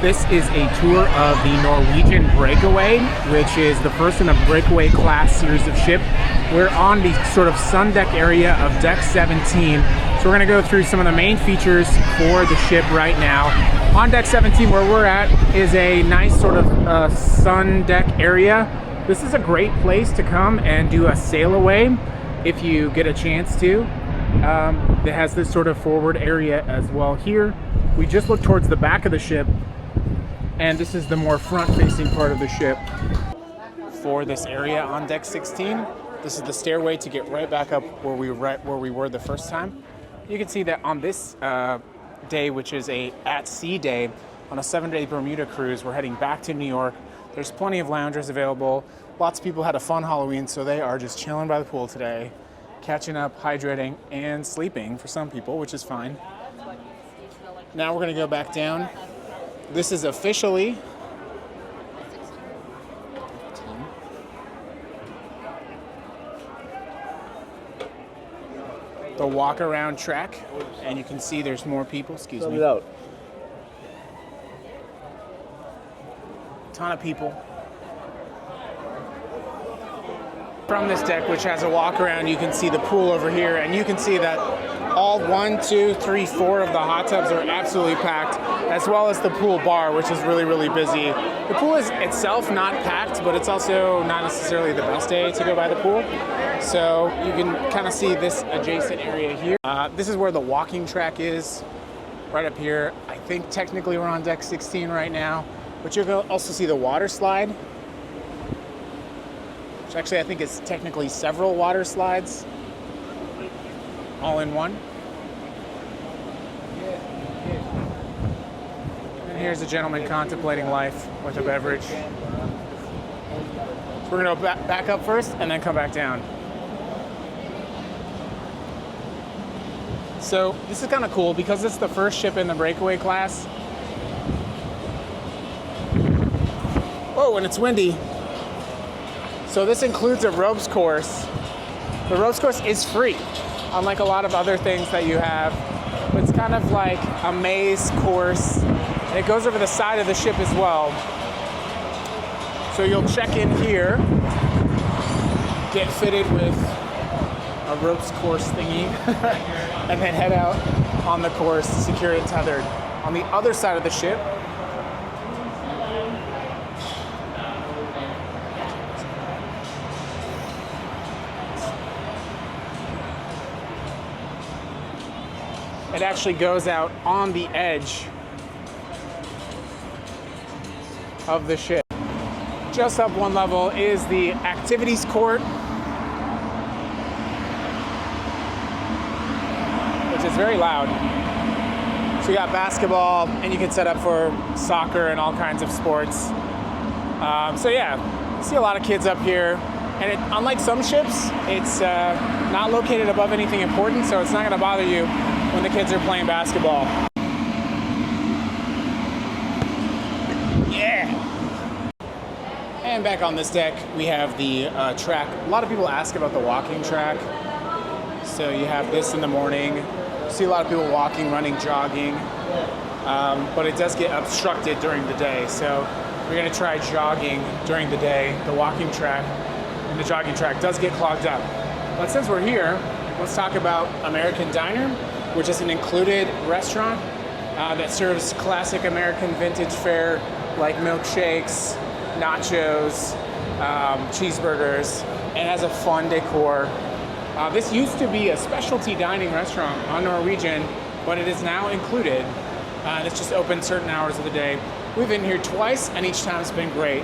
This is a tour of the Norwegian Breakaway, which is the first in a Breakaway class series of ship. We're on the sort of sun deck area of deck 17. So we're gonna go through some of the main features for the ship right now. On deck 17, where we're at, is a nice sort of sun deck area. This is a great place to come and do a sailaway if you get a chance to. It has this sort of forward area as well here. We just look towards the back of the ship, and this is the more front-facing part of the ship. For this area on deck 16, this is the stairway to get right back up where we were the first time. You can see that on this day, which is a at-sea day, on a 7-day Bermuda cruise, we're heading back to New York. There's plenty of loungers available. Lots of people had a fun Halloween, so they are just chilling by the pool today, catching up, hydrating, and sleeping for some people, which is fine. Now we're gonna go back down. This is officially the walk around track, and you can see there's more people. Excuse me. Ton of people. From this deck, which has a walk around, you can see the pool over here, and you can see that all 1, 2, 3, 4 of the hot tubs are absolutely packed, as well as the pool bar, which is really, really busy. The pool is itself not packed, but it's also not necessarily the best day to go by the pool. So you can kind of see this adjacent area here. This is where the walking track is, right up here. I think technically we're on deck 16 right now, but you'll also see the water slide, which actually I think is technically several water slides all in one. And here's a gentleman contemplating life with a beverage. So we're gonna go back up first and then come back down. So this is kind of cool because it's the first ship in the Breakaway class. Whoa, and it's windy. So this includes a ropes course. The ropes course is free, unlike a lot of other things that you have. It's kind of like a maze course, and it goes over the side of the ship as well. So you'll check in here, get fitted with a ropes course thingy, and then head out on the course, secured and tethered. On the other side of the ship, it actually goes out on the edge of the ship. Just up one level is the activities court, which is very loud. So you got basketball, and you can set up for soccer and all kinds of sports. So yeah, you see a lot of kids up here. And unlike some ships, it's not located above anything important, so it's not gonna bother you when the kids are playing basketball. Yeah! And back on this deck, we have the track. A lot of people ask about the walking track. So you have this in the morning. You see a lot of people walking, running, jogging. But it does get obstructed during the day. So we're gonna try jogging during the day. The walking track and the jogging track does get clogged up. But since we're here, let's talk about American Diner, which is an included restaurant that serves classic American vintage fare like milkshakes, nachos, cheeseburgers, and has a fun decor. This used to be a specialty dining restaurant on Norwegian, but it is now included. And it's just open certain hours of the day. We've been here twice, and each time it's been great.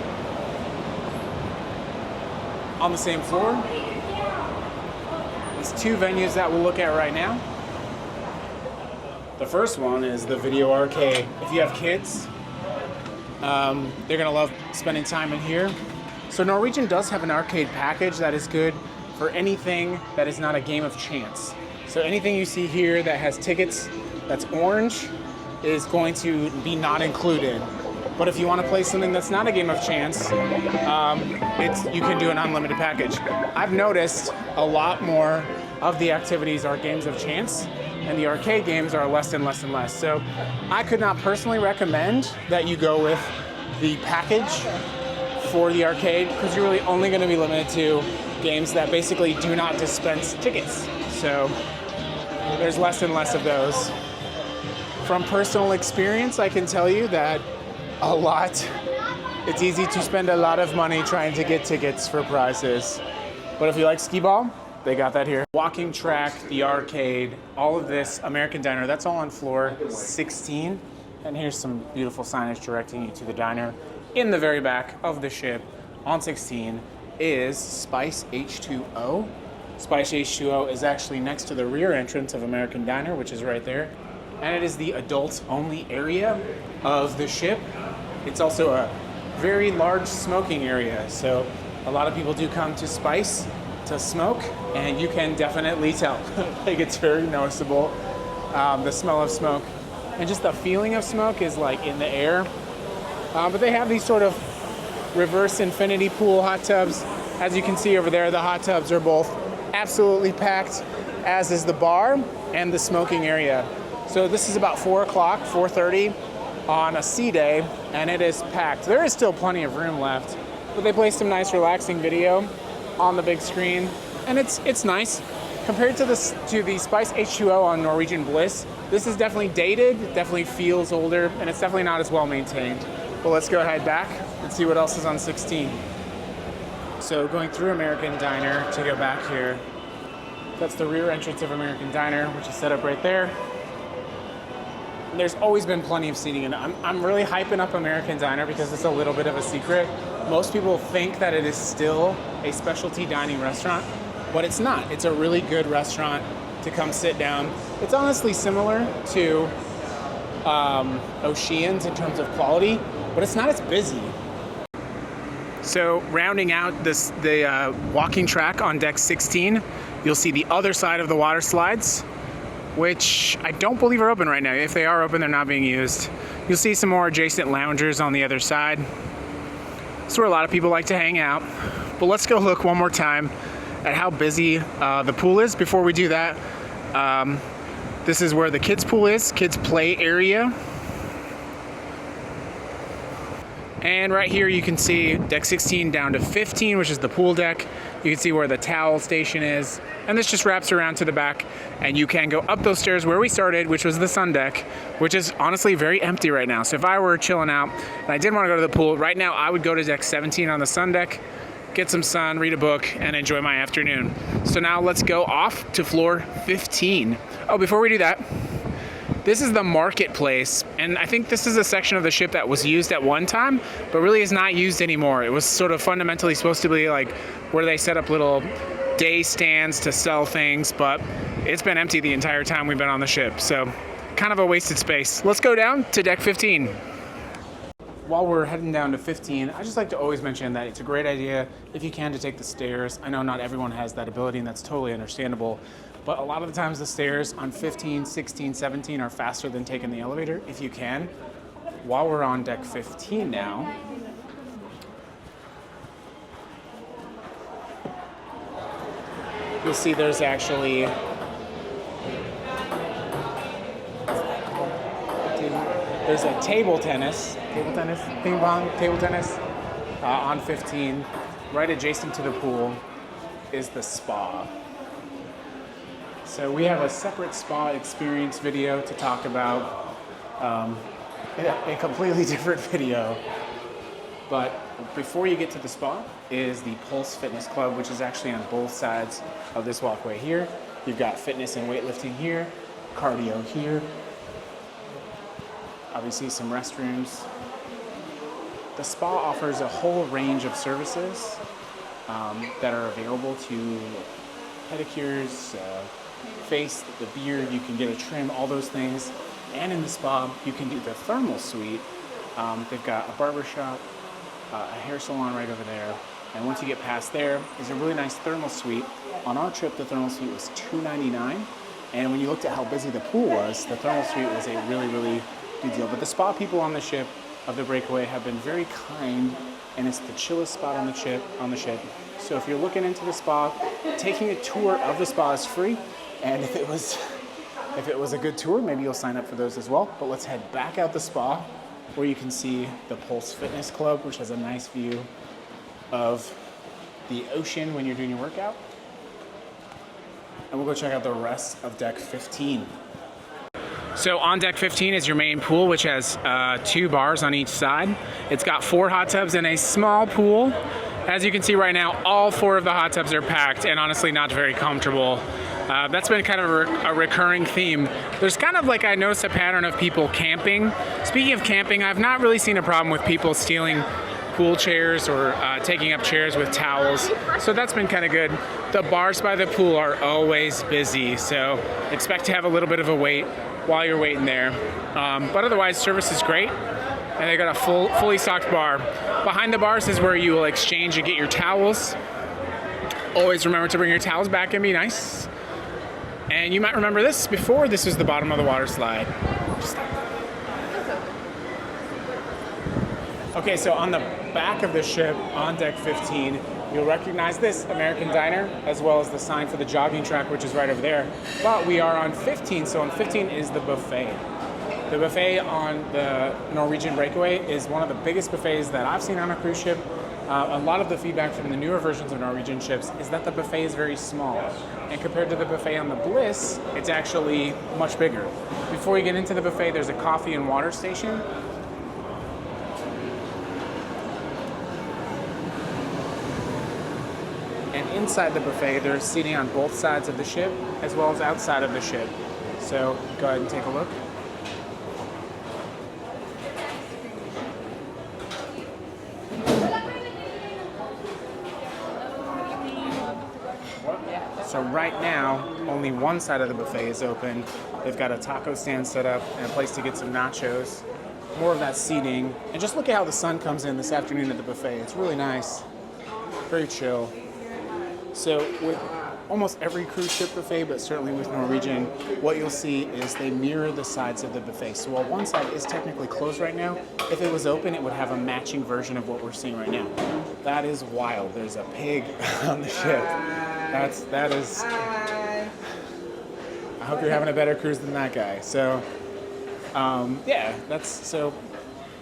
On the same floor, there's 2 venues that we'll look at right now. The first one is the video arcade. If you have kids, they're gonna love spending time in here. So Norwegian does have an arcade package that is good for anything that is not a game of chance. So anything you see here that has tickets that's orange is going to be not included. But if you want to play something that's not a game of chance, you can do an unlimited package. I've noticed a lot more of the activities are games of chance, and the arcade games are less and less and less. So I could not personally recommend that you go with the package for the arcade, because you're really only going to be limited to games that basically do not dispense tickets. So there's less and less of those. From personal experience, I can tell you that it's easy to spend a lot of money trying to get tickets for prizes. But if you like skee-ball, they got that here. Walking track, the arcade, all of this, American Diner, that's all on floor 16. And here's some beautiful signage directing you to the diner. In the very back of the ship on 16 is Spice H2O. Spice H2O is actually next to the rear entrance of American Diner, which is right there. And it is the adults only area of the ship. It's also a very large smoking area. So a lot of people do come to Spice to smoke, and you can definitely tell. Like, it's very noticeable. The smell of smoke and just the feeling of smoke is like in the air. But they have these sort of reverse infinity pool hot tubs. As you can see over there, the hot tubs are both absolutely packed, as is the bar and the smoking area. So this is about 4 o'clock, 4:30 on a sea day, and it is packed. There is still plenty of room left, but they play some nice relaxing video on the big screen, and it's nice. Compared to the Spice H2O on Norwegian Bliss, this is definitely dated, definitely feels older, and it's definitely not as well maintained. But let's go ahead back and see what else is on 16. So going through American Diner to go back here, that's the rear entrance of American Diner, which is set up right there. There's always been plenty of seating, and I'm really hyping up American Diner because it's a little bit of a secret. Most people think that it is still a specialty dining restaurant, but it's not. It's a really good restaurant to come sit down. It's honestly similar to Ocean's in terms of quality, but it's not as busy. So rounding out the walking track on deck 16, you'll see the other side of the water slides, which I don't believe are open right now. If they are open, they're not being used. You'll see some more adjacent loungers on the other side. That's where a lot of people like to hang out. But let's go look one more time at how busy the pool is. Before we do that, this is where the kids' pool is, kids' play area. And right here you can see deck 16 down to 15, which is the pool deck. You can see where the towel station is. And this just wraps around to the back, and you can go up those stairs where we started, which was the sun deck, which is honestly very empty right now. So if I were chilling out and I didn't want to go to the pool, right now I would go to deck 17 on the sun deck, get some sun, read a book, and enjoy my afternoon. So now let's go off to floor 15. Oh, before we do that, this is the marketplace, and I think this is a section of the ship that was used at one time, but really is not used anymore. It was sort of fundamentally supposed to be like where they set up little day stands to sell things, but it's been empty the entire time we've been on the ship, so kind of a wasted space. Let's go down to deck 15. While we're heading down to 15, I just like to always mention that it's a great idea, if you can, to take the stairs. I know not everyone has that ability, and that's totally understandable, but a lot of the times the stairs on 15, 16, 17 are faster than taking the elevator, if you can. While we're on deck 15 now, you'll see there's actually there's a table tennis, ping pong, table tennis on 15. Right adjacent to the pool is the spa. So we have a separate spa experience video to talk about, a completely different video. But before you get to the spa is the Pulse Fitness Club, which is actually on both sides of this walkway here. You've got fitness and weightlifting here, cardio here, obviously some restrooms. The spa offers a whole range of services that are available to pedicures, face, the beard, you can get a trim, all those things. And in the spa, you can do the thermal suite. They've got a barber shop, a hair salon right over there. And once you get past there, is a really nice thermal suite. On our trip, the thermal suite was $299. And when you looked at how busy the pool was, the thermal suite was a really, really good deal. But the spa people on the ship of the Breakaway have been very kind, and it's the chillest spot on the ship. So if you're looking into the spa, taking a tour of the spa is free. And if it was If it was a good tour, maybe you'll sign up for those as well. But let's head back out the spa where you can see the Pulse Fitness Club, which has a nice view of the ocean when you're doing your workout. And we'll go check out the rest of deck 15. So on deck 15 is your main pool, which has 2 bars on each side. It's got 4 hot tubs and a small pool. As you can see right now, all 4 of the hot tubs are packed and honestly not very comfortable. That's been kind of a recurring theme. There's kind of like, I noticed a pattern of people camping. Speaking of camping, I've not really seen a problem with people stealing pool chairs or taking up chairs with towels. So that's been kind of good. The bars by the pool are always busy, so expect to have a little bit of a wait while you're waiting there. But otherwise, service is great. And they got a fully stocked bar. Behind the bars is where you will exchange and get your towels. Always remember to bring your towels back and be nice. And you might remember this before. This is the bottom of the water slide. Okay, so on the back of the ship, on deck 15, you'll recognize this American Diner, as well as the sign for the jogging track, which is right over there. But we are on 15, so on 15 is the buffet. The buffet on the Norwegian Breakaway is one of the biggest buffets that I've seen on a cruise ship. A lot of the feedback from the newer versions of Norwegian ships is that the buffet is very small. And compared to the buffet on the Bliss, it's actually much bigger. Before you get into the buffet, there's a coffee and water station. And inside the buffet, there's seating on both sides of the ship, as well as outside of the ship. So go ahead and take a look. So right now, only one side of the buffet is open. They've got a taco stand set up and a place to get some nachos. More of that seating. And just look at how the sun comes in this afternoon at the buffet. It's really nice. Very chill. So with almost every cruise ship buffet, but certainly with Norwegian, what you'll see is they mirror the sides of the buffet. So while one side is technically closed right now, if it was open, it would have a matching version of what we're seeing right now. That is wild. There's a pig on the ship. That is. I hope you're having a better cruise than that guy. So, yeah,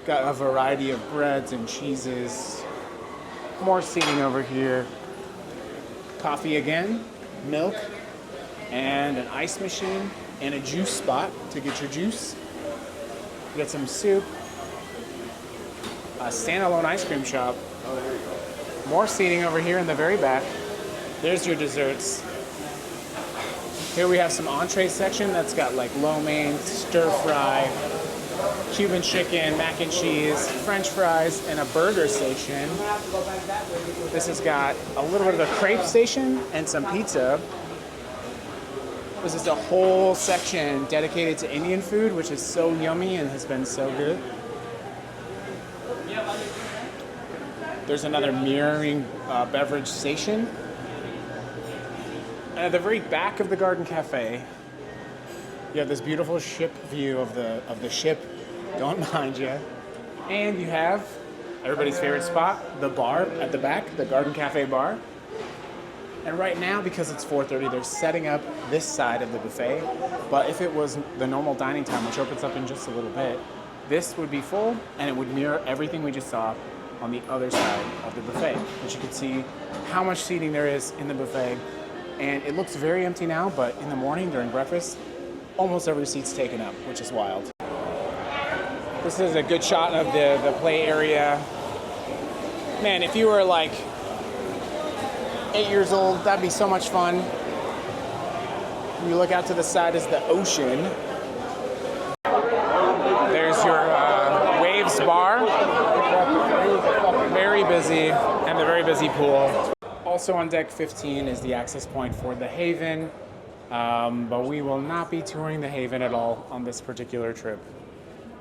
got a variety of breads and cheeses. More seating over here. Coffee again, milk, and an ice machine, and a juice spot to get your juice. Get some soup. A standalone ice cream shop. More seating over here in the very back. There's your desserts. Here we have some entree section that's got like lo mein, stir fry, Cuban chicken, mac and cheese, French fries, and a burger station. This has got a little bit of a crepe station and some pizza. This is a whole section dedicated to Indian food, which is so yummy and has been so good. There's another mirroring beverage station. And at the very back of the Garden Cafe, you have this beautiful ship view of the ship going behind you. And you have everybody's favorite spot, the bar at the back, the Garden Cafe bar. And right now, because it's 4:30, they're setting up this side of the buffet. But if it was the normal dining time, which opens up in just a little bit, this would be full and it would mirror everything we just saw on the other side of the buffet, which you can see how much seating there is in the buffet. And it looks very empty now, but in the morning during breakfast, almost every seat's taken up, which is wild. This is a good shot of the play area. Man, if you were like 8 years old, that'd be so much fun. When you look out to the side is the ocean. There's your Waves bar. Very busy, and the very busy pool. Also on deck 15 is the access point for the Haven, but we will not be touring the Haven at all on this particular trip.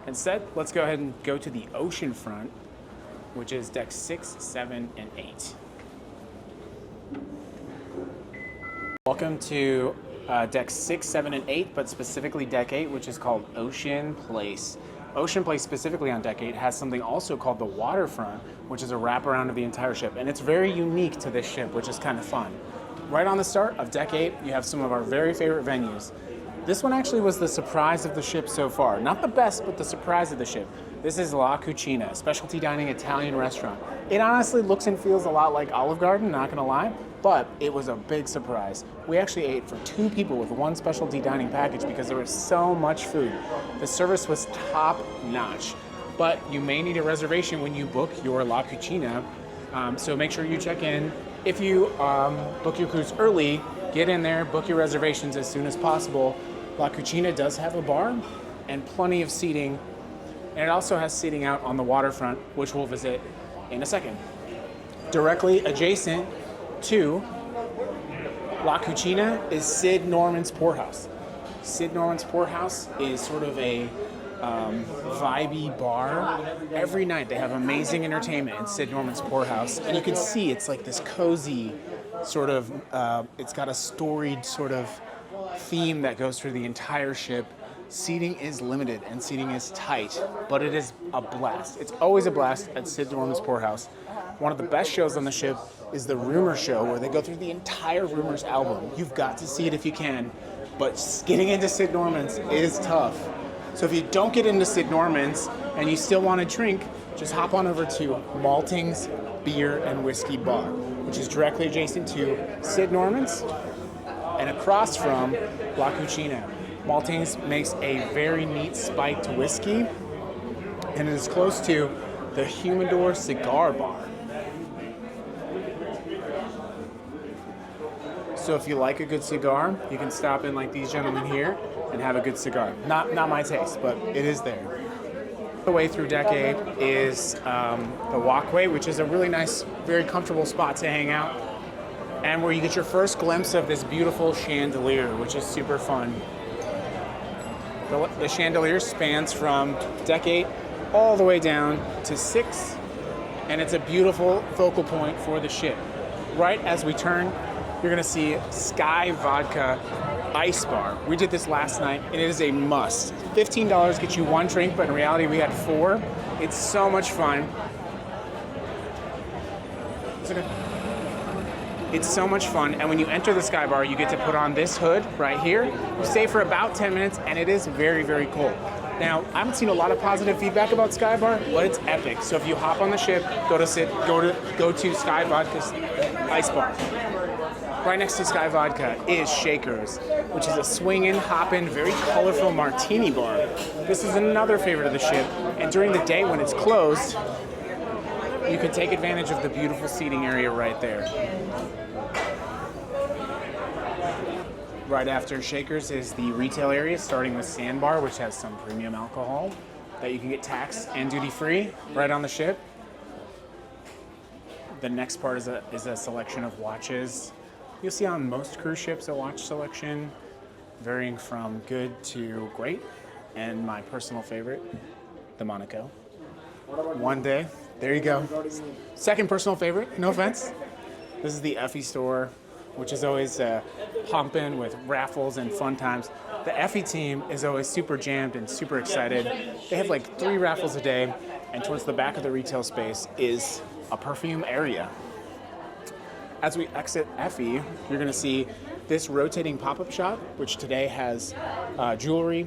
Instead, let's go ahead and go to the ocean front, which is deck 6, 7, and 8. Welcome to deck 6, 7, and 8, but specifically deck 8, which is called Ocean Place. Ocean Place, specifically on deck 8, has something also called the Waterfront, which is a wraparound of the entire ship. And it's very unique to this ship, which is kind of fun. Right on the start of deck 8, you have some of our very favorite venues. This one actually was the surprise of the ship so far. Not the best, but the surprise of the ship. This is La Cucina, a specialty dining Italian restaurant. It honestly looks and feels a lot like Olive Garden, not gonna lie, but it was a big surprise. We actually ate for 2 people with 1 specialty dining package because there was so much food. The service was top notch, but you may need a reservation when you book your La Cucina, so make sure you check in. If you book your cruise early, get in there, book your reservations as soon as possible. La Cucina does have a bar and plenty of seating, and it also has seating out on the waterfront, which we'll visit in a second. Directly adjacent to La Cucina is Sid Norman's Poorhouse. Sid Norman's Poorhouse is sort of a vibey bar. Every night they have amazing entertainment in Sid Norman's Poorhouse, and you can see it's like this cozy sort of, it's got a storied sort of theme that goes through the entire ship. Seating is limited and seating is tight, but it is a blast. It's always a blast at Sid Norman's Poorhouse. One of the best shows on the ship is the Rumor Show, where they go through the entire Rumors album. You've got to see it if you can, but getting into Sid Norman's is tough. So if you don't get into Sid Norman's and you still want to drink, just hop on over to Malting's Beer and Whiskey Bar, which is directly adjacent to Sid Norman's and across from La Cucina. Malting's makes a very neat spiked whiskey, and it is close to the Humidor Cigar Bar. So if you like a good cigar, you can stop in like these gentlemen here and have a good cigar. Not my taste, but it is there. The way through Deck 8 is the walkway, which is a really nice, very comfortable spot to hang out, and where you get your first glimpse of this beautiful chandelier, which is super fun. The chandelier spans from Deck 8 all the way down to 6, and it's a beautiful focal point for the ship. Right as we turn, you're gonna see Sky Vodka Ice Bar. We did this last night, and it is a must. $15 gets you 1 drink, but in reality we had 4. It's so much fun. It's so much fun, and when you enter the Sky Bar, you get to put on this hood right here. You stay for about 10 minutes, and it is very, very cool. Now, I haven't seen a lot of positive feedback about Sky Bar, but it's epic. So if you hop on the ship, go to Sky Vodka's Ice Bar. Right next to Sky Vodka is Shakers, which is a swinging, hopping, very colorful martini bar. This is another favorite of the ship, and during the day when it's closed, you can take advantage of the beautiful seating area right there. Right after Shakers is the retail area, starting with Sandbar, which has some premium alcohol that you can get tax and duty-free right on the ship. The next part is a selection of watches. You'll see on most cruise ships a watch selection, varying from good to great, and my personal favorite, the Monaco. One day, there you go. Second personal favorite, no offense. This is the Effie store, which is always pumping with raffles and fun times. The Effie team is always super jammed and super excited. They have like 3 raffles a day, and towards the back of the retail space is a perfume area. As we exit Effie, you're gonna see this rotating pop-up shop, which today has jewelry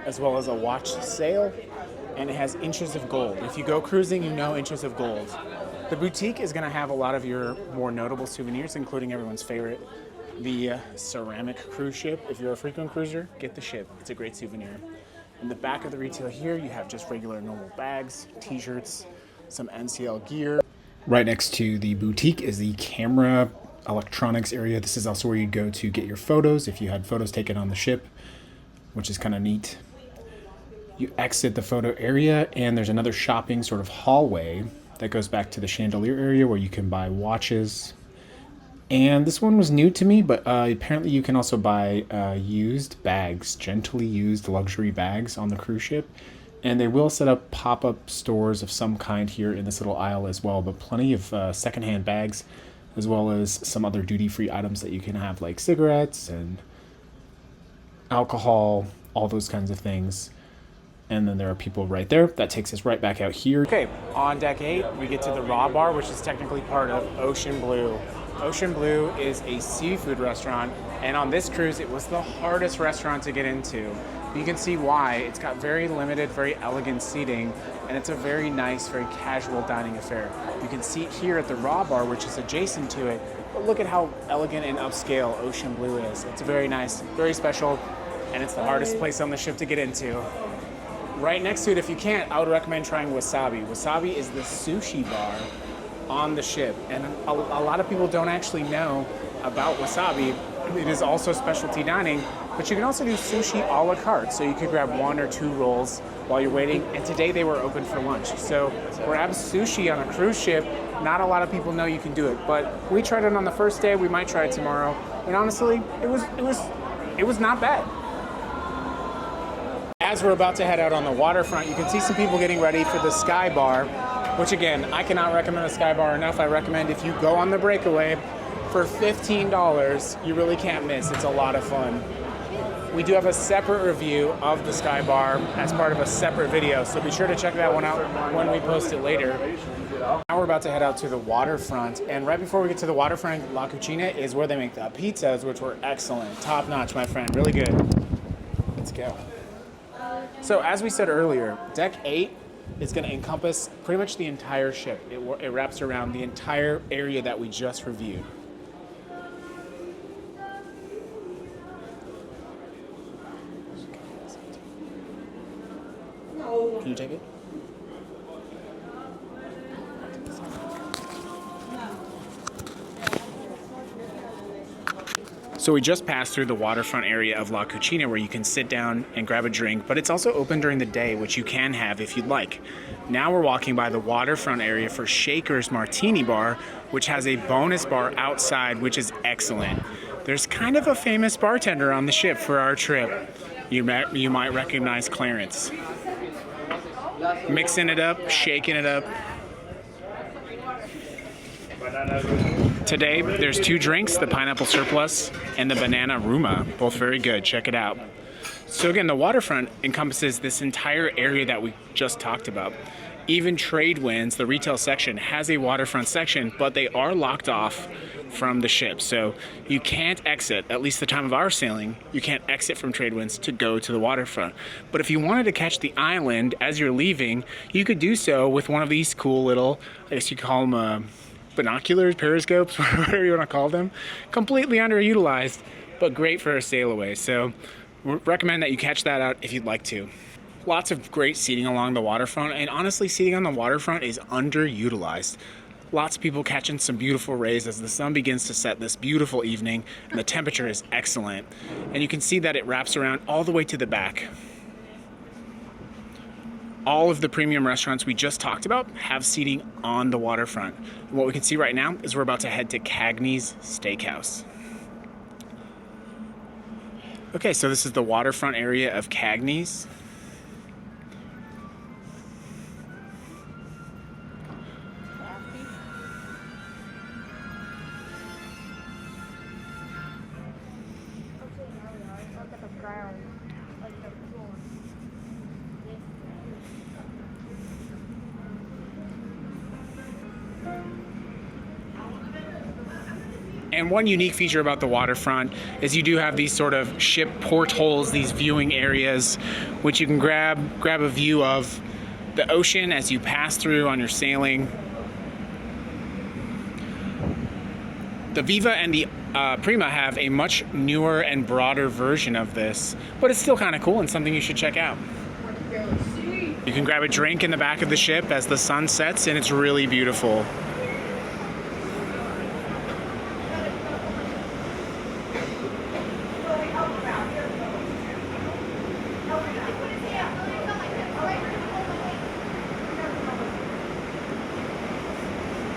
as well as a watch sale, and it has Inches of Gold. If you go cruising, you know Inches of Gold. The boutique is gonna have a lot of your more notable souvenirs, including everyone's favorite, the ceramic cruise ship. If you're a frequent cruiser, get the ship. It's a great souvenir. In the back of the retail here, you have just regular normal bags, t-shirts, some NCL gear. Right next to the boutique is the camera electronics area. This is also where you'd go to get your photos if you had photos taken on the ship, which is kind of neat. You exit the photo area, and there's another shopping sort of hallway that goes back to the chandelier area where you can buy watches. And this one was new to me, but apparently you can also buy used bags, gently used luxury bags on the cruise ship. And they will set up pop-up stores of some kind here in this little aisle as well, but plenty of secondhand bags, as well as some other duty-free items that you can have, like cigarettes and alcohol, all those kinds of things. And then there are people right there. That takes us right back out here. Okay, on Deck 8, we get to the Raw Bar, which is technically part of Ocean Blue. Ocean Blue is a seafood restaurant, and on this cruise it was the hardest restaurant to get into. You can see why. It's got very limited, very elegant seating, and it's a very nice, very casual dining affair. You can see it here at the Raw Bar, which is adjacent to it, but look at how elegant and upscale Ocean Blue is. It's very nice, very special, and it's the hardest place on the ship to get into. Right next to it, if you can't, I would recommend trying Wasabi. Wasabi is the sushi bar on the ship, and a lot of people don't actually know about Wasabi. It is also specialty dining, but you can also do sushi a la carte, so you could grab 1 or 2 rolls while you're waiting, and today they were open for lunch. So grab sushi on a cruise ship. Not a lot of people know you can do it, but we tried it on the first day. We might try it tomorrow, and honestly, it was not bad. As we're about to head out on the waterfront, you can see some people getting ready for the Sky Bar, which again, I cannot recommend the Sky Bar enough. I recommend if you go on the Breakaway for $15, you really can't miss. It's a lot of fun. We do have a separate review of the Sky Bar as part of a separate video, so be sure to check that one out when we post it later. Now we're about to head out to the waterfront, and right before we get to the waterfront, La Cucina is where they make the pizzas, which were excellent. Top notch, my friend, really good. Let's go. So as we said earlier, Deck 8 is going to encompass pretty much the entire ship. It wraps around the entire area that we just reviewed. Can you take it? So we just passed through the waterfront area of La Cucina where you can sit down and grab a drink, but it's also open during the day, which you can have if you'd like. Now we're walking by the waterfront area for Shaker's Martini Bar, which has a bonus bar outside, which is excellent. There's kind of a famous bartender on the ship for our trip. You might recognize Clarence. Mixing it up, shaking it up. Today, there's 2 drinks, the Pineapple Surplus and the Banana Ruma, both very good. Check it out. So again, the waterfront encompasses this entire area that we just talked about. Even Tradewinds, the retail section, has a waterfront section, but they are locked off from the ship. So you can't exit, at least the time of our sailing, you can't exit from Tradewinds to go to the waterfront. But if you wanted to catch the island as you're leaving, you could do so with one of these cool little, I guess you call them binoculars, periscopes, whatever you want to call them. Completely underutilized, but great for a sail away. So we recommend that you catch that out if you'd like to. Lots of great seating along the waterfront, and honestly, seating on the waterfront is underutilized. Lots of people catching some beautiful rays as the sun begins to set this beautiful evening, and the temperature is excellent. And you can see that it wraps around all the way to the back. All of the premium restaurants we just talked about have seating on the waterfront. And what we can see right now is we're about to head to Cagney's Steakhouse. Okay, so this is the waterfront area of Cagney's. And one unique feature about the waterfront is you do have these sort of ship portholes, these viewing areas, which you can grab a view of the ocean as you pass through on your sailing. The Viva and the Prima have a much newer and broader version of this, but it's still kind of cool and something you should check out. You can grab a drink in the back of the ship as the sun sets, and it's really beautiful.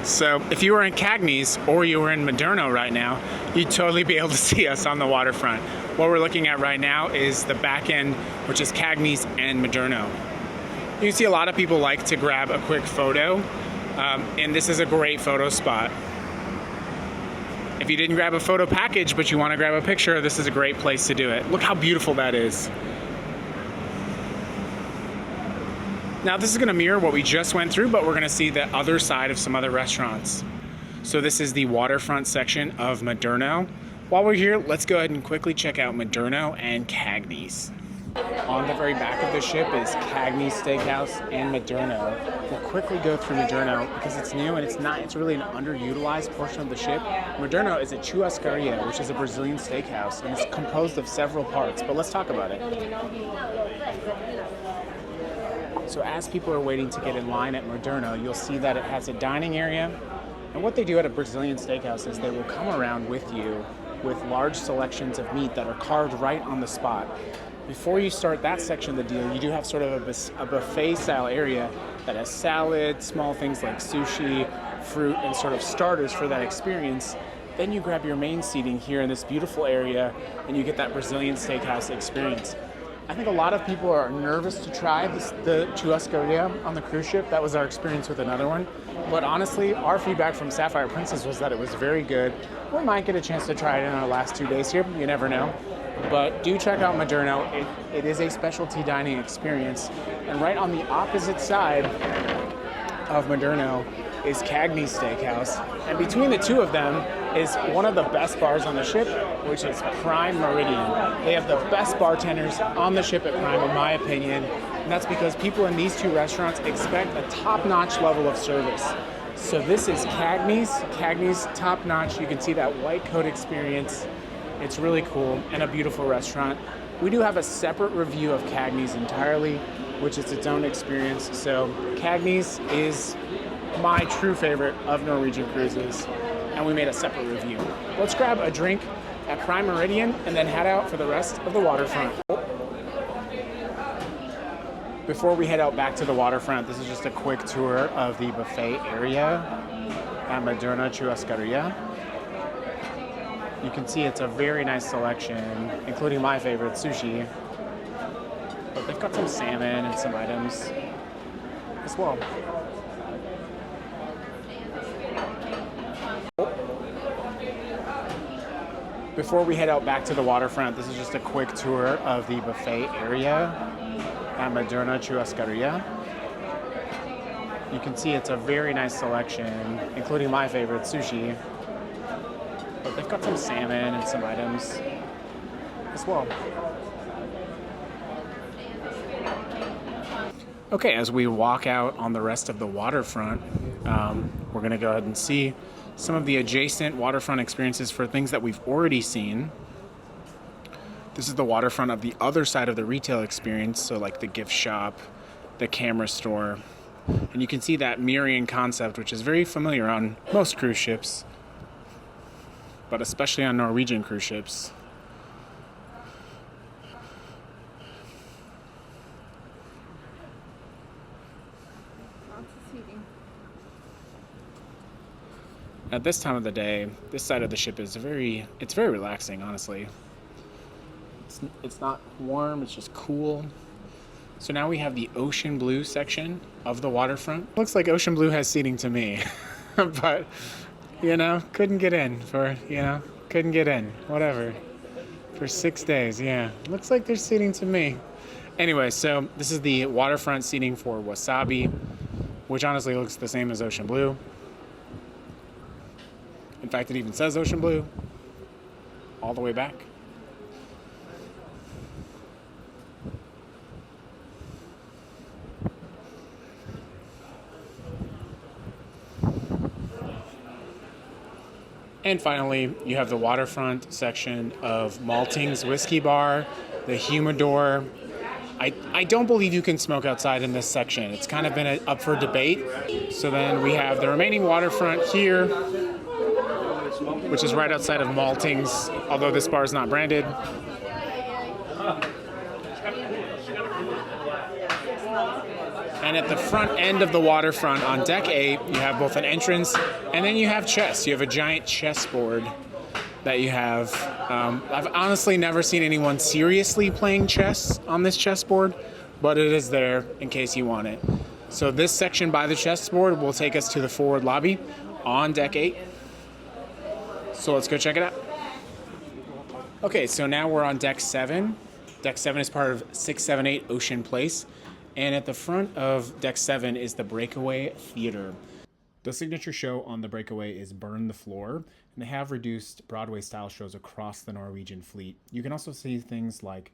So if you were in Cagney's or you were in Maderno right now, you'd totally be able to see us on the waterfront. What we're looking at right now is the back end, which is Cagney's and Maderno. You can see a lot of people like to grab a quick photo, and this is a great photo spot. If you didn't grab a photo package, but you want to grab a picture, this is a great place to do it. Look how beautiful that is. Now this is going to mirror what we just went through, but we're going to see the other side of some other restaurants. So this is the waterfront section of Maderno. While we're here, let's go ahead and quickly check out Maderno and Cagney's. On the very back of the ship is Cagney's Steakhouse and Maderno. We'll quickly go through Maderno because it's new and it's really an underutilized portion of the ship. Maderno is a churrascaria, which is a Brazilian steakhouse, and it's composed of several parts, but let's talk about it. So as people are waiting to get in line at Maderno, you'll see that it has a dining area. And what they do at a Brazilian steakhouse is they will come around with you with large selections of meat that are carved right on the spot. Before you start that section of the deal, you do have sort of a buffet style area that has salad, small things like sushi, fruit, and sort of starters for that experience. Then you grab your main seating here in this beautiful area and you get that Brazilian steakhouse experience. I think a lot of people are nervous to try the churrascaria on the cruise ship. That was our experience with another one. But honestly, our feedback from Sapphire Princess was that it was very good. We might get a chance to try it in our last 2 days here. You never know. But do check out Maderno. It is a specialty dining experience. And right on the opposite side of Maderno is Cagney's Steakhouse. And between the two of them is one of the best bars on the ship, which is Prime Meridian. They have the best bartenders on the ship at Prime, in my opinion. And that's because people in these two restaurants expect a top-notch level of service. So this is Cagney's top-notch. You can see that white coat experience. It's really cool and a beautiful restaurant. We do have a separate review of Cagney's entirely, which is its own experience. So Cagney's is my true favorite of Norwegian cruises, and we made a separate review. Let's grab a drink at Prime Meridian and then head out for the rest of the waterfront. Before we head out back to the waterfront, this is just a quick tour of the buffet area at Maderno Churrascaria. You can see it's a very nice selection, including my favorite, sushi. But they've got some salmon and some items as well. Before we head out back to the waterfront, this is just a quick tour of the buffet area at Maderno Churrascaria. You can see it's a very nice selection, including my favorite, sushi. But they've got some salmon and some items as well. Okay, as we walk out on the rest of the waterfront, we're going to go ahead and see some of the adjacent waterfront experiences for things that we've already seen. This is the waterfront of the other side of the retail experience, so like the gift shop, the camera store. And you can see that mirroring concept, which is very familiar on most cruise ships, but especially on Norwegian cruise ships. At this time of the day, this side of the ship is very relaxing, honestly. It's not warm, it's just cool. So now we have the ocean blue section of the waterfront. Looks like ocean blue has seating to me, but couldn't get in, whatever. For 6 days, yeah. Looks like there's seating to me. Anyway, so this is the waterfront seating for Wasabi, which honestly looks the same as ocean blue. In fact, it even says ocean blue all the way back. And finally, you have the waterfront section of Malting's Whiskey Bar, the humidor. I don't believe you can smoke outside in this section. It's kind of been up for debate. So then we have the remaining waterfront here, which is right outside of Malting's, although this bar is not branded. And at the front end of the waterfront on deck 8, you have both an entrance and then you have chess. You have a giant chessboard that you have. I've honestly never seen anyone seriously playing chess on this chessboard, but it is there in case you want it. So this section by the chessboard will take us to the forward lobby on deck 8. So let's go check it out. Okay, so now we're on deck 7. Deck 7 is part of 678 Ocean Place. And at the front of deck 7 is the Breakaway Theater. The signature show on the Breakaway is Burn the Floor, and they have reduced Broadway-style shows across the Norwegian fleet. You can also see things like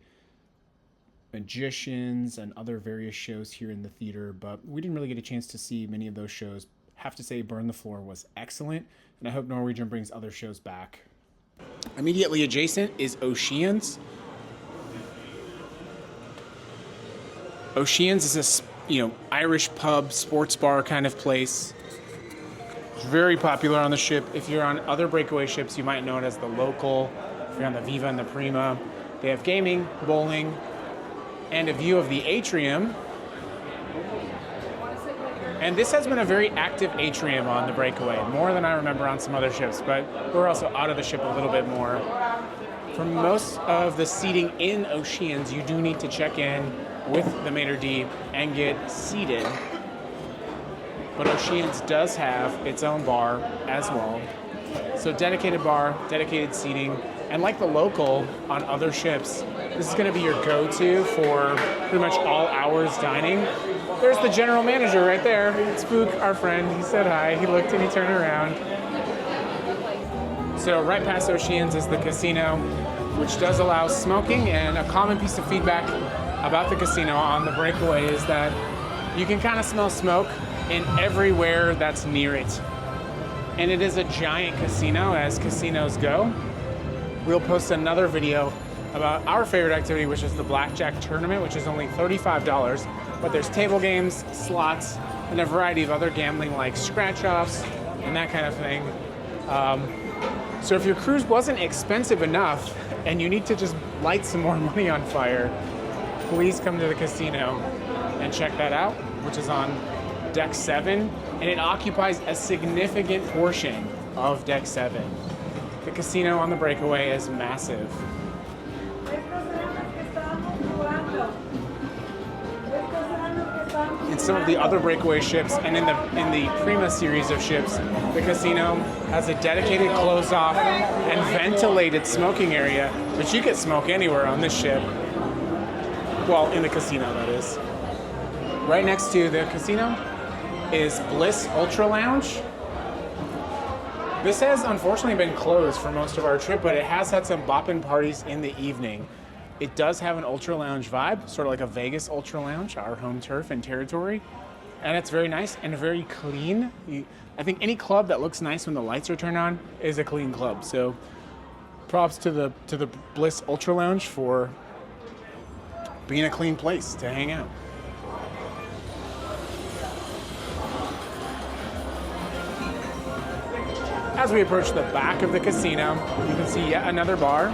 magicians and other various shows here in the theater, but we didn't really get a chance to see many of those shows. Have to say Burn the Floor was excellent, and I hope Norwegian brings other shows back. Immediately adjacent is Oceans. Oceans is a Irish pub, sports bar kind of place. It's very popular on the ship. If you're on other Breakaway ships, you might know it as the Local. If you're on the Viva and the Prima, they have gaming, bowling, and a view of the Atrium. And this has been a very active Atrium on the Breakaway, more than I remember on some other ships, but we're also out of the ship a little bit more. For most of the seating in Oceans, you do need to check in with the maitre d' and get seated. But Oceans does have its own bar as well. So dedicated bar, dedicated seating, and like the Local on other ships, this is going to be your go-to for pretty much all hours dining. There's the general manager right there. Spook, our friend, he said hi, he looked and he turned around. So right past Oceans is the casino, which does allow smoking, and a common piece of feedback about the casino on the Breakaway is that you can kind of smell smoke in everywhere that's near it. And it is a giant casino, as casinos go. We'll post another video about our favorite activity, which is the blackjack tournament, which is only $35, but there's table games, slots, and a variety of other gambling like scratch-offs and that kind of thing. So if your cruise wasn't expensive enough and you need to just light some more money on fire, please come to the casino and check that out, which is on Deck 7, and it occupies a significant portion of Deck 7. The casino on the Breakaway is massive. In some of the other Breakaway ships and in the Prima series of ships, the casino has a dedicated close-off and ventilated smoking area, but you can smoke anywhere on this ship. Well, in the casino, that is. Right next to the casino is Bliss Ultra Lounge. This has unfortunately been closed for most of our trip, but it has had some boppin' parties in the evening. It does have an Ultra Lounge vibe, sort of like a Vegas Ultra Lounge, our home turf and territory. And it's very nice and very clean. I think any club that looks nice when the lights are turned on is a clean club. So props to the Bliss Ultra Lounge for being a clean place to hang out. As we approach the back of the casino, you can see yet another bar.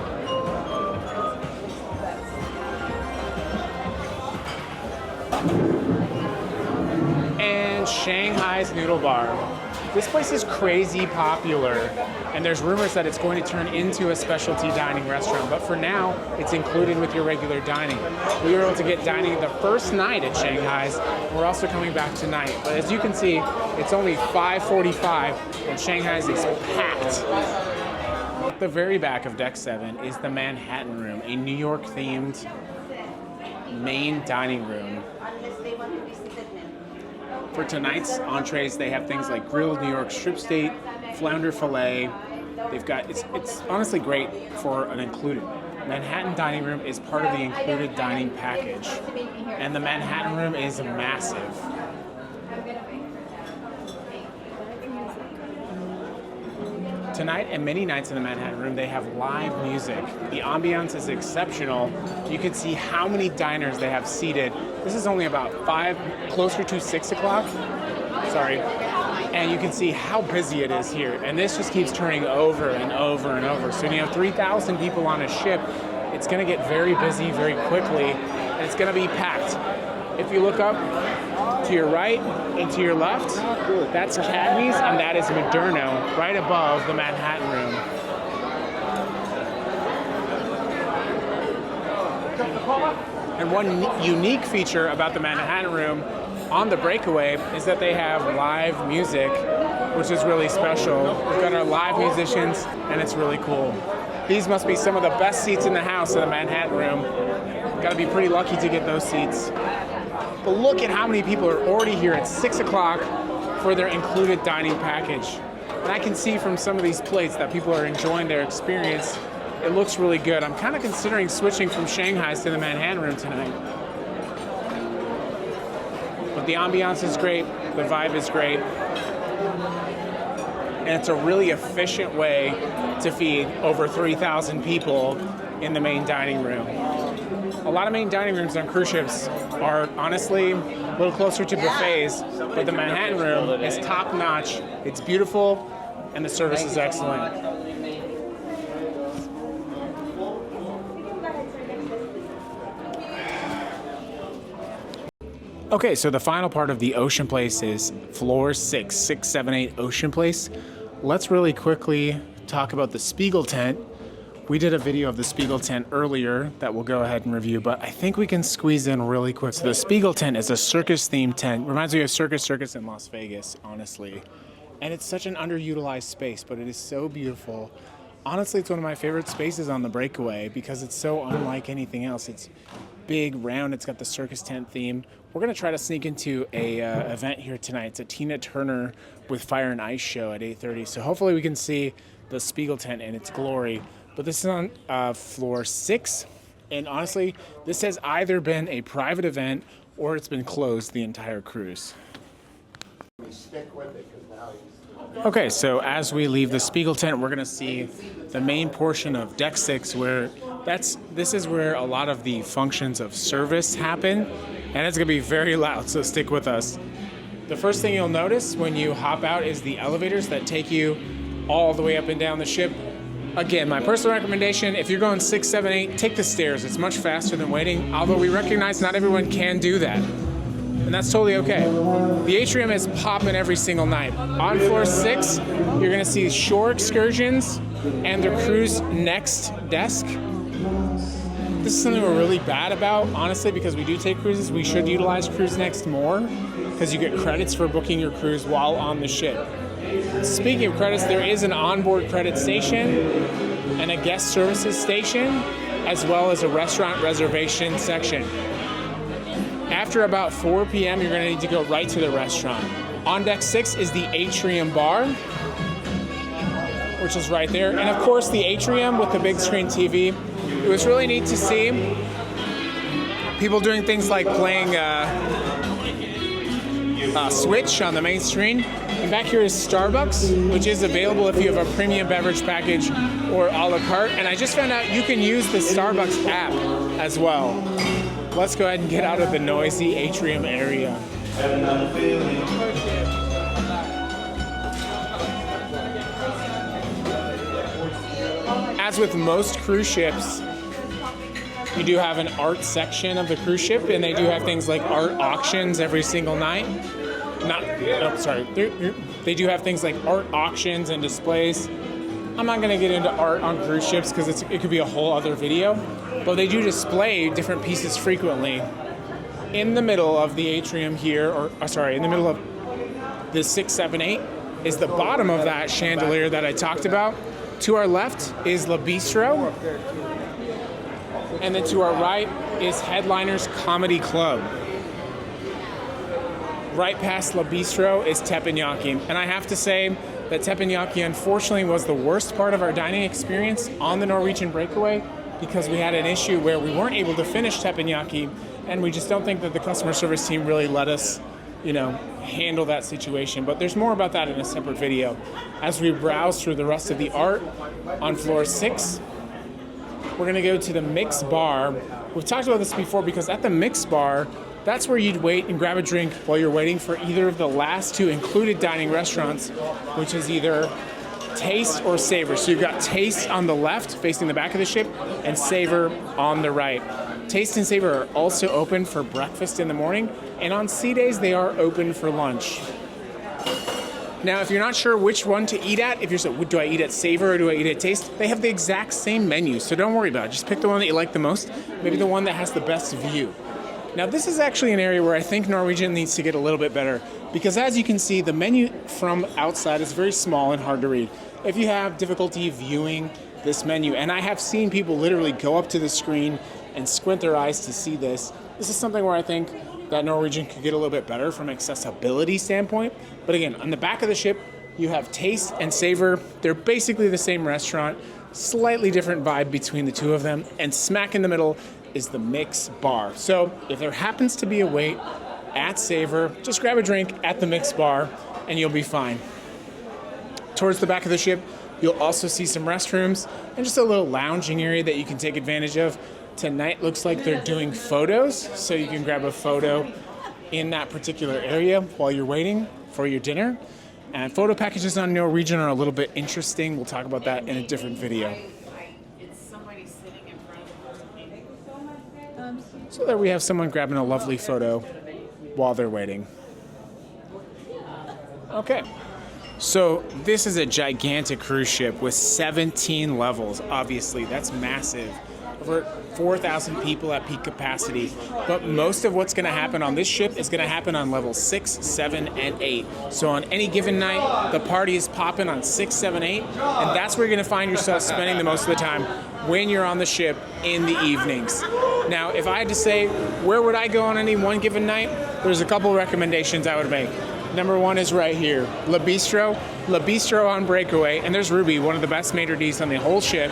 And Shanghai's Noodle Bar. This place is crazy popular, and there's rumors that it's going to turn into a specialty dining restaurant, but for now, it's included with your regular dining. We were able to get dining the first night at Shanghai's. We're also coming back tonight, but as you can see, it's only 5:45, and Shanghai's is packed. At the very back of Deck 7 is the Manhattan Room, a New York-themed main dining room. For tonight's entrees, they have things like grilled New York strip steak, flounder fillet. They've got, it's honestly great for an included. Manhattan dining room is part of the included dining package. And the Manhattan room is massive. Tonight and many nights in the Manhattan room, they have live music. The ambiance is exceptional. You can see how many diners they have seated. This is only about 5, closer to 6 o'clock. Sorry. And you can see how busy it is here. And this just keeps turning over and over and over. So when you have 3,000 people on a ship, it's gonna get very busy very quickly, and it's gonna be packed. If you look up to your right and to your left, that's Cadney's and that is Moderno, right above the Manhattan room. And one unique feature about the Manhattan room on the Breakaway is that they have live music, which is really special. We've got our live musicians, and it's really cool. These must be some of the best seats in the house in the Manhattan room. Got to be pretty lucky to get those seats. But look at how many people are already here at 6 o'clock for their included dining package. And I can see from some of these plates that people are enjoying their experience. It looks really good. I'm kind of considering switching from Shanghai's to the Manhattan room tonight. But the ambiance is great, the vibe is great, and it's a really efficient way to feed over 3,000 people in the main dining room. A lot of main dining rooms on cruise ships are honestly a little closer to buffets, but the Manhattan room is top notch. It's beautiful, and the service is excellent. Okay, so the final part of the Ocean Place is floor 678 Ocean Place. Let's really quickly talk about the Spiegel tent. We did a video of the Spiegel tent earlier that we'll go ahead and review, but I think we can squeeze in really quick. So the Spiegel tent is a circus-themed tent. Reminds me of Circus in Las Vegas, honestly. And it's such an underutilized space, but it is so beautiful. Honestly, it's one of my favorite spaces on the Breakaway because it's so unlike anything else. It's big, round, it's got the circus tent theme. We're going to try to sneak into a event here tonight. It's a Tina Turner with Fire and Ice show at 8:30. So hopefully we can see the Spiegel tent in its glory. But this is on floor 6. And honestly, this has either been a private event or it's been closed the entire cruise. Okay, so as we leave the Spiegel tent, we're going to see the main portion of Deck 6 where this is where a lot of the functions of service happen, and it's going to be very loud, so stick with us. The first thing you'll notice when you hop out is the elevators that take you all the way up and down the ship. Again, my personal recommendation, if you're going 6, 7, 8, take the stairs. It's much faster than waiting, although we recognize not everyone can do that. And that's totally okay. The Atrium is popping every single night. On floor 6, you're gonna see shore excursions and the cruise next desk. This is something we're really bad about, honestly, because we do take cruises. We should utilize Cruise Next more because you get credits for booking your cruise while on the ship. Speaking of credits, there is an onboard credit station and a guest services station, as well as a restaurant reservation section. After about 4 p.m., you're going to need to go right to the restaurant. On deck 6 is the Atrium bar, which is right there. And of course, the Atrium with the big screen TV. It was really neat to see people doing things like playing Switch on the main screen. And back here is Starbucks, which is available if you have a premium beverage package or a la carte. And I just found out you can use the Starbucks app as well. Let's go ahead and get out of the noisy Atrium area. As with most cruise ships, you do have an art section of the cruise ship, and they do have things like art auctions every single night. They do have things like art auctions and displays. I'm not going to get into art on cruise ships because it could be a whole other video, but they do display different pieces frequently. In the middle of the Atrium here, in the middle of the 6, 7, 8, is the bottom of that chandelier that I talked about. To our left is La Bistro, and then to our right is Headliners Comedy Club. Right past La Bistro is Teppanyaki, and I have to say that Teppanyaki unfortunately was the worst part of our dining experience on the Norwegian Breakaway because we had an issue where we weren't able to finish teppanyaki, and we just don't think that the customer service team really let us, handle that situation. But there's more about that in a separate video. As we browse through the rest of the art on floor 6, we're gonna go to the Mix Bar. We've talked about this before because at the Mix Bar, that's where you'd wait and grab a drink while you're waiting for either of the last 2 included dining restaurants, which is either Taste or Savor. So you've got Taste on the left, facing the back of the ship, and Savor on the right. Taste and Savor are also open for breakfast in the morning, and on sea days, they are open for lunch. Now, if you're not sure which one to eat at, if you're saying, do I eat at Savor or do I eat at Taste? They have the exact same menu, so don't worry about it. Just pick the one that you like the most, maybe the one that has the best view. Now, this is actually an area where I think Norwegian needs to get a little bit better because as you can see, the menu from outside is very small and hard to read. If you have difficulty viewing this menu, and I have seen people literally go up to the screen and squint their eyes to see this, this is something where I think that Norwegian could get a little bit better from accessibility standpoint. But again, on the back of the ship, you have Taste and Savor. They're basically the same restaurant, slightly different vibe between the two of them. And smack in the middle is the Mix Bar. So if there happens to be a wait at Savor, just grab a drink at the Mix Bar and you'll be fine. Towards the back of the ship, you'll also see some restrooms and just a little lounging area that you can take advantage of. Tonight looks like they're doing photos, so you can grab a photo in that particular area while you're waiting for your dinner. And photo packages on Norwegian are a little bit interesting. We'll talk about that in a different video. So there we have someone grabbing a lovely photo while they're waiting. Okay. So this is a gigantic cruise ship with 17 levels. Obviously, that's massive. Over 4,000 people at peak capacity. But most of what's going to happen on this ship is going to happen on levels 6, 7, and 8. So on any given night, the party is popping on 6, 7, 8. And that's where you're going to find yourself spending the most of the time when you're on the ship in the evenings. Now, if I had to say, where would I go on any one given night? There's a couple recommendations I would make. Number one is right here, Le Bistro. Le Bistro on Breakaway, and there's Ruby, one of the best maitre d's on the whole ship.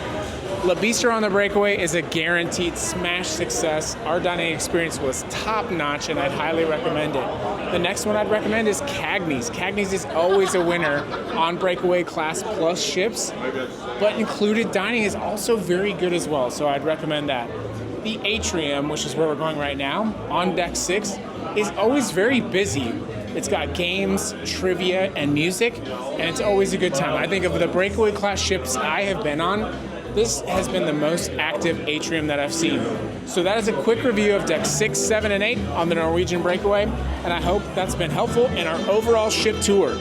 Le Bistro on the Breakaway is a guaranteed smash success. Our dining experience was top notch and I'd highly recommend it. The next one I'd recommend is Cagney's. Cagney's is always a winner on Breakaway Class Plus ships, but included dining is also very good as well, so I'd recommend that. The Atrium, which is where we're going right now, on Deck 6, is always very busy. It's got games, trivia, and music, and it's always a good time. I think of the Breakaway class ships I have been on, this has been the most active Atrium that I've seen. So that is a quick review of Deck 6, 7, and 8 on the Norwegian Breakaway, and I hope that's been helpful in our overall ship tour.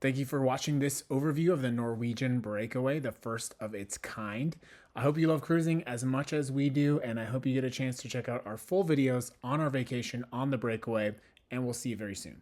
Thank you for watching this overview of the Norwegian Breakaway, the first of its kind. I hope you love cruising as much as we do, and I hope you get a chance to check out our full videos on our vacation on the Breakaway, and we'll see you very soon.